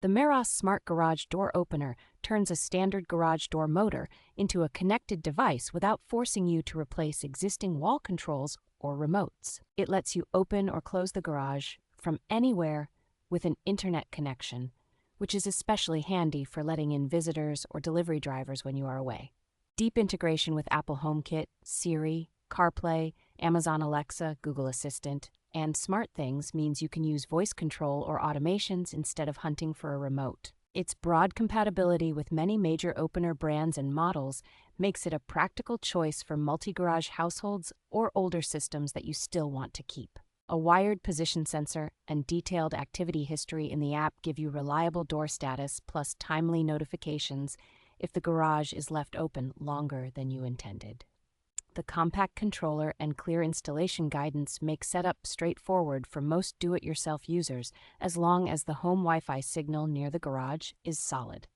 The meross smart garage door opener turns a standard garage door motor into a connected device without forcing you to replace existing wall controls or remotes. It lets you open or close the garage from anywhere with an internet connection, which is especially handy for letting in visitors or delivery drivers when you are away. Deep integration with Apple HomeKit, Siri, CarPlay, Amazon Alexa, Google Assistant, and SmartThings means you can use voice control or automations instead of hunting for a remote. Its broad compatibility with many major opener brands and models makes it a practical choice for multi-garage households or older systems that you still want to keep. A wired position sensor and detailed activity history in the app give you reliable door status plus timely notifications if the garage is left open longer than you intended. The compact controller and clear installation guidance make setup straightforward for most do-it-yourself users as long as the home Wi-Fi signal near the garage is solid.